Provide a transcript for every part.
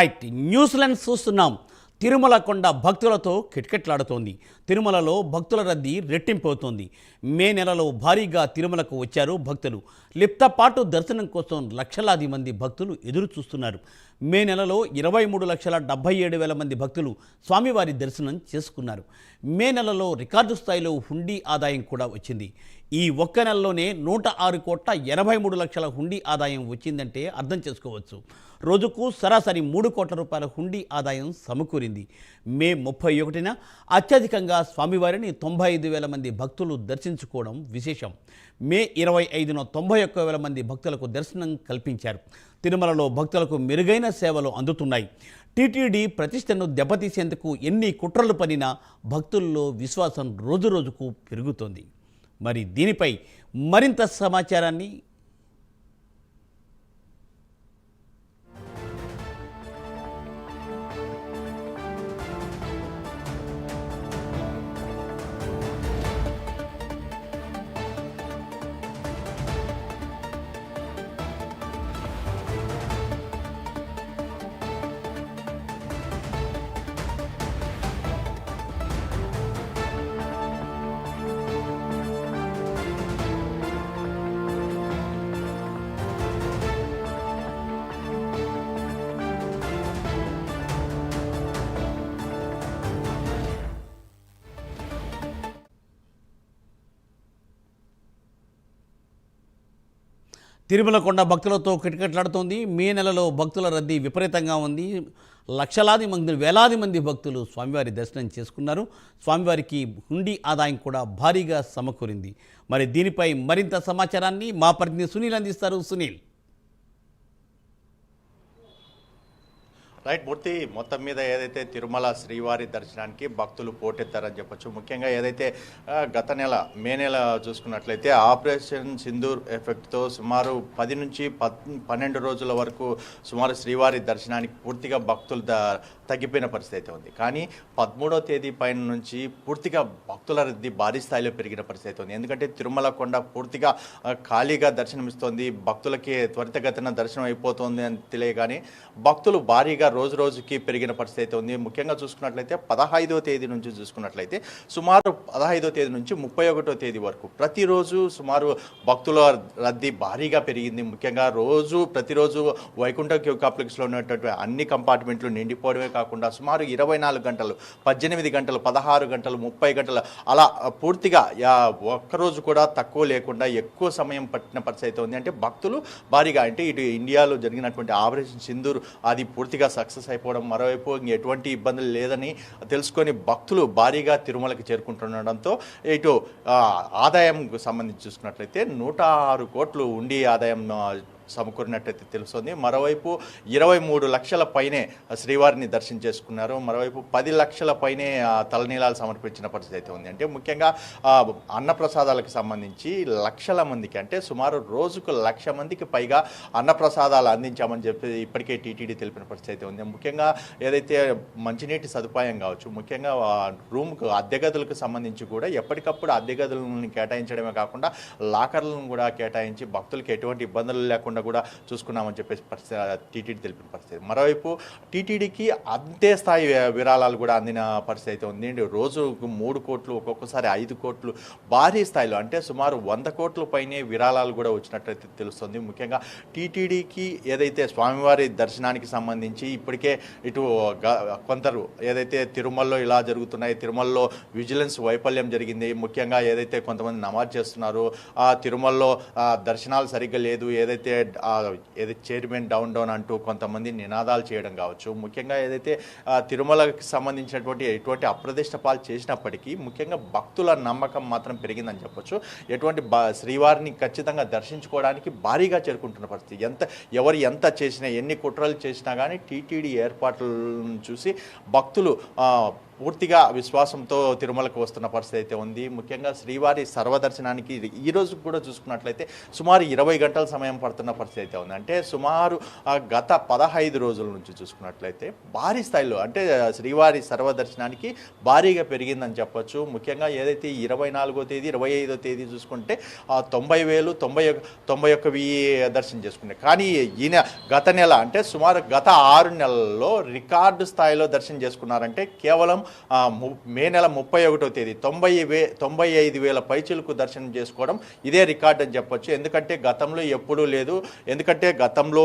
Right New Zealand చూస్తున్నాం. తిరుమల కొండ భక్తులతో కిటకిటలాడుతోంది. తిరుమలలో భక్తుల రద్దీ రెట్టింపవుతోంది. మే నెలలో భారీగా తిరుమలకు వచ్చారు భక్తులు. లిప్తపాటు దర్శనం కోసం లక్షలాది మంది భక్తులు ఎదురు చూస్తున్నారు. మే నెలలో 23,77,000 మంది భక్తులు స్వామివారి దర్శనం చేసుకున్నారు. మే నెలలో రికార్డు స్థాయిలో హుండీ ఆదాయం కూడా వచ్చింది. ఈ ఒక్క నెలలోనే 106,83,00,000 హుండీ ఆదాయం వచ్చిందంటే అర్థం చేసుకోవచ్చు. రోజుకు సరాసరి 3 కోట్ల రూపాయల హుండీ ఆదాయం సమకూరింది. మే 31న అత్యధికంగా స్వామివారిని 95,000 మంది భక్తులు దర్శించుకోవడం విశేషం. మే 25న 91,000 మంది భక్తులకు దర్శనం కల్పించారు. తిరుమలలో భక్తులకు మెరుగైన సేవలు అందుతున్నాయి. టీటీడీ ప్రతిష్టను దెబ్బతీసేందుకు ఎన్ని కుట్రలు పనినా భక్తుల్లో విశ్వాసం రోజురోజుకు పెరుగుతోంది. మరి దీనిపై మరింత సమాచారాన్ని తిరుమల కొండ భక్తులతో కిటకిటలాడుతోంది. మే నెలలో భక్తుల రద్దీ విపరీతంగా ఉంది. లక్షలాది మంది వేలాది మంది భక్తులు స్వామివారి దర్శనం చేసుకున్నారు. స్వామివారికి హుండీ ఆదాయం కూడా భారీగా సమకూరింది. మరి దీనిపై మరింత సమాచారాన్ని మా ప్రతినిధి సునీల్ అందిస్తారు. సునీల్. రైట్ మూర్తి, మొత్తం మీద ఏదైతే తిరుమల శ్రీవారి దర్శనానికి భక్తులు పోటెత్తారని చెప్పొచ్చు. ముఖ్యంగా ఏదైతే గత నెల మే నెల చూసుకున్నట్లయితే ఆపరేషన్ సింధూర్ ఎఫెక్ట్తో సుమారు 10 నుంచి 12 రోజుల వరకు సుమారు శ్రీవారి దర్శనానికి పూర్తిగా భక్తులు తగ్గిపోయిన పరిస్థితి అయితే ఉంది. కానీ 13వ తేదీ పైన నుంచి పూర్తిగా భక్తుల రద్దీ భారీ స్థాయిలో పెరిగిన పరిస్థితి ఉంది. ఎందుకంటే తిరుమల కొండ పూర్తిగా ఖాళీగా దర్శనమిస్తోంది. భక్తులకి త్వరితగతిన దర్శనం అయిపోతుంది అని తెలియగానే భక్తులు భారీగా రోజు రోజుకి పెరిగిన పరిస్థితి అయితే ఉంది. ముఖ్యంగా చూసుకున్నట్లయితే 15వ తేదీ నుంచి చూసుకున్నట్లయితే సుమారు 15వ తేదీ నుంచి 31వ తేదీ వరకు ప్రతిరోజు సుమారు భక్తుల రద్దీ భారీగా పెరిగింది. ముఖ్యంగా ప్రతిరోజు వైకుంఠ క్యూ కాంప్లెక్స్లో ఉన్నటువంటి అన్ని కంపార్ట్మెంట్లు నిండిపోవడమే కాకుండా సుమారు 24 గంటలు, 18 గంటలు, 16 గంటలు, 30 గంటలు అలా పూర్తిగా ఒక్కరోజు కూడా తక్కువ లేకుండా ఎక్కువ సమయం పట్టిన పరిస్థితి ఉంది. అంటే భక్తులు భారీగా, అంటే ఇటు ఇండియాలో జరిగినటువంటి ఆపరేషన్ సింధూర్ అది పూర్తిగా సక్సెస్ అయిపోవడం, మరోవైపు ఎటువంటి ఇబ్బందులు లేదని తెలుసుకొని భక్తులు భారీగా తిరుమలకి చేరుకుంటుండడంతో ఇటు ఆదాయంకు సంబంధించి చూసుకున్నట్లయితే 106 కోట్లు ఉండి ఆదాయం సమకూరినట్టయితే తెలుస్తుంది. మరోవైపు 23 లక్షల పైనే శ్రీవారిని దర్శనం చేసుకున్నారు. మరోవైపు 10 లక్షల పైనే తలనీలాలు సమర్పించిన పరిస్థితి అయితే ఉంది. అంటే ముఖ్యంగా అన్నప్రసాదాలకు సంబంధించి లక్షల మందికి, అంటే సుమారు రోజుకు 1,00,000 మందికి పైగా అన్నప్రసాదాలు అందించామని చెప్పి ఇప్పటికే టీటీడీ తెలిపిన పరిస్థితి అయితే ఉంది. ముఖ్యంగా ఏదైతే మంచినీటి సదుపాయం కావచ్చు, ముఖ్యంగా రూమ్కు అద్దె గదులకు సంబంధించి కూడా ఎప్పటికప్పుడు అద్దె గదులను కేటాయించడమే కాకుండా లాకర్లను కూడా కేటాయించి భక్తులకు ఎటువంటి ఇబ్బందులు లేకుండా కూడా చూసుకున్నామని చెప్పేసి టీటీడీ తెలిపిన పరిస్థితి. మరోవైపు టీటీడీకి అంతే స్థాయి విరాళాలు కూడా అందిన పరిస్థితి అయితే ఉంది. రోజుకు 3 కోట్లు, ఒక్కొక్కసారి 5 కోట్లు భారీ స్థాయిలో, అంటే సుమారు 100 కోట్ల పైనే విరాళాలు కూడా వచ్చినట్లయితే తెలుస్తుంది. ముఖ్యంగా టీటీడీకి ఏదైతే స్వామివారి దర్శనానికి సంబంధించి ఇప్పటికే ఇటు కొందరు ఏదైతే తిరుమలలో ఇలా జరుగుతున్నాయి, తిరుమలలో విజిలెన్స్ వైఫల్యం జరిగింది, ముఖ్యంగా ఏదైతే కొంతమంది నమాజ్ చేస్తున్నారు, తిరుమలలో దర్శనాలు సరిగ్గా లేదు, ఏదైతే చైర్మన్ డౌన్ అంటూ కొంతమంది నినాదాలు చేయడం కావచ్చు, ముఖ్యంగా ఏదైతే తిరుమలకి సంబంధించినటువంటి ఎటువంటి అప్రదిష్ట పాలు చేసినప్పటికీ ముఖ్యంగా భక్తుల నమ్మకం మాత్రం పెరిగిందని చెప్పొచ్చు. ఎటువంటి శ్రీవారిని ఖచ్చితంగా దర్శించుకోవడానికి భారీగా చేరుకుంటున్న పరిస్థితి. ఎవరు ఎంత చేసినా, ఎన్ని కుట్రలు చేసినా కానీ టీటీడీ ఏర్పాట్లను చూసి భక్తులు పూర్తిగా విశ్వాసంతో తిరుమలకు వస్తున్న పరిస్థితి అయితే ఉంది. ముఖ్యంగా శ్రీవారి సర్వదర్శనానికి ఈ రోజు కూడా చూసుకున్నట్లయితే సుమారు 20 గంటల సమయం పడుతున్న పరిస్థితి అయితే ఉంది. అంటే సుమారు గత 15 రోజుల నుంచి చూసుకున్నట్లయితే భారీ స్థాయిలో అంటే శ్రీవారి సర్వదర్శనానికి భారీగా పెరిగిందని చెప్పొచ్చు. ముఖ్యంగా ఏదైతే 24వ తేదీ 25వ తేదీ చూసుకుంటే 90,000 91,000 దర్శనం చేసుకున్నాయి. కానీ ఈయన గత నెల అంటే సుమారు గత 6 నెలల్లో రికార్డు స్థాయిలో దర్శనం చేసుకున్నారంటే కేవలం మే నెల 31వ తేదీ 95,000 పైచిలకు దర్శనం చేసుకోవడం ఇదే రికార్డు అని చెప్పొచ్చు. ఎందుకంటే గతంలో ఎప్పుడూ లేదు. ఎందుకంటే గతంలో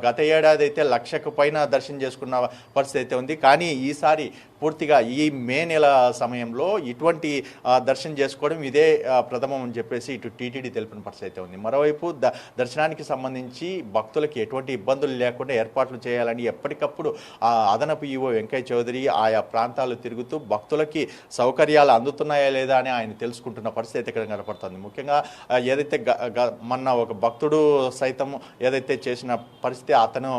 గత ఏడాది అయితే 1,00,000 పైన దర్శనం చేసుకున్న పరిస్థితి అయితే ఉంది. కానీ ఈసారి పూర్తిగా ఈ మే నెల సమయంలో ఇటువంటి దర్శనం చేసుకోవడం ఇదే ప్రథమం అని చెప్పేసి ఇటు టీటీడీ తెలిపిన పరిస్థితి అయితే ఉంది. మరోవైపు దర్శనానికి సంబంధించి భక్తులకి ఎటువంటి ఇబ్బందులు లేకుండా ఏర్పాట్లు చేయాలని ఎప్పటికప్పుడు అదనపు ఈవో వెంకయ్య చౌదరి ఆయా ప్రాంతాలు తిరుగుతూ భక్తులకి సౌకర్యాలు అందుతున్నాయా లేదా అని ఆయన తెలుసుకుంటున్న పరిస్థితి ఇక్కడ కనపడుతుంది. ముఖ్యంగా ఏదైతే మొన్న ఒక భక్తుడు సైతం ఏదైతే చేసిన పరిస్థితి అతను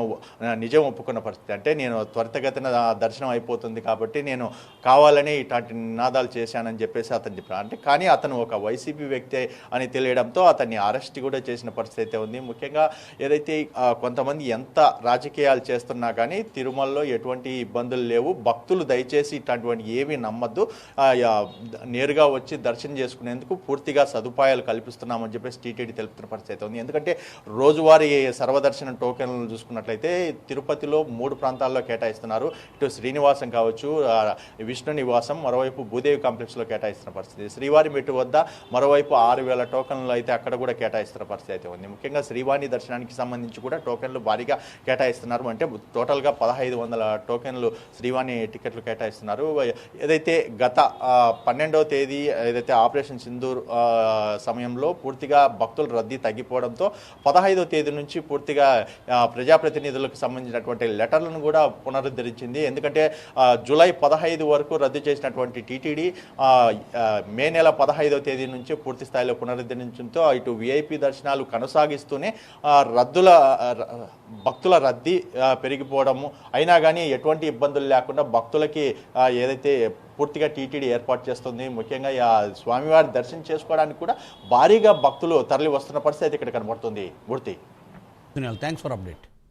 నిజం ఒప్పుకున్న పరిస్థితి. అంటే నేను త్వరితగతిన దర్శనం అయిపోతుంది కాబట్టి నేను కావాలని ఇట్లాంటి నినాదాలు చేశానని చెప్పేసి అతను చెప్పాడు. అంటే కానీ అతను ఒక వైసీపీ వ్యక్తి అని తెలియడంతో అతన్ని అరెస్ట్ కూడా చేసిన పరిస్థితి అయితే ఉంది. ముఖ్యంగా ఏదైతే కొంతమంది ఎంత రాజకీయాలు చేస్తున్నా కానీ తిరుమలలో ఎటువంటి ఇబ్బందులు లేవు. భక్తులు దయచేసి ఇట్లాంటివన్నీ ఏమీ నమ్మద్దు, నేరుగా వచ్చి దర్శనం చేసుకునేందుకు పూర్తిగా సదుపాయాలు కల్పిస్తున్నామని చెప్పేసి టీటీడీ తెలుపుతున్న పరిస్థితి ఉంది. ఎందుకంటే రోజువారీ సర్వదర్శనం టోకెన్లు చూసుకున్నట్లయితే తిరుపతిలో 3 ప్రాంతాల్లో కేటాయిస్తున్నారు. ఇటు శ్రీనివాసం కావచ్చు, విష్ణు నివాసం, మరోవైపు భూదేవి కాంప్లెక్స్లో కేటాయిస్తున్న పరిస్థితి. శ్రీవారి మెట్టు వద్ద మరోవైపు 6,000 టోకన్లు అయితే అక్కడ కూడా కేటాయిస్తున్న పరిస్థితి అయితే ఉంది. ముఖ్యంగా శ్రీవాణి దర్శనానికి సంబంధించి కూడా టోకెన్లు భారీగా కేటాయిస్తున్నారు. అంటే టోటల్గా 1,500 టోకెన్లు శ్రీవాణి టికెట్లు కేటాయిస్తున్నారు. ఏదైతే గత 12వ తేదీ ఏదైతే ఆపరేషన్ సింధూర్ సమయంలో పూర్తిగా భక్తుల రద్దీ తగ్గిపోవడంతో 15వ తేదీ నుంచి పూర్తిగా ప్రజాప్రతినిధులకు సంబంధించినటువంటి లెటర్లను కూడా పునరుద్ధరించింది. ఎందుకంటే జూలై 15 వరకు రద్దు చేసినటువంటి టీటీడీ మే నెల 15వ తేదీ నుంచి పూర్తి స్థాయిలో పునరుద్ధరించడంతో ఇటు విఐపి దర్శనాలు కొనసాగిస్తూనే భక్తుల రద్దీ పెరిగిపోవడము అయినా కానీ ఎటువంటి ఇబ్బందులు లేకుండా భక్తులకి ఏదైతే పూర్తిగా టీటీడీ ఏర్పాటు చేస్తుంది. ముఖ్యంగా స్వామివారి దర్శనం చేసుకోవడానికి కూడా భారీగా భక్తులు తరలి వస్తున్న పరిస్థితి ఇక్కడ కనబడుతుంది. మూర్తి, థ్యాంక్స్ ఫర్ అప్డేట్.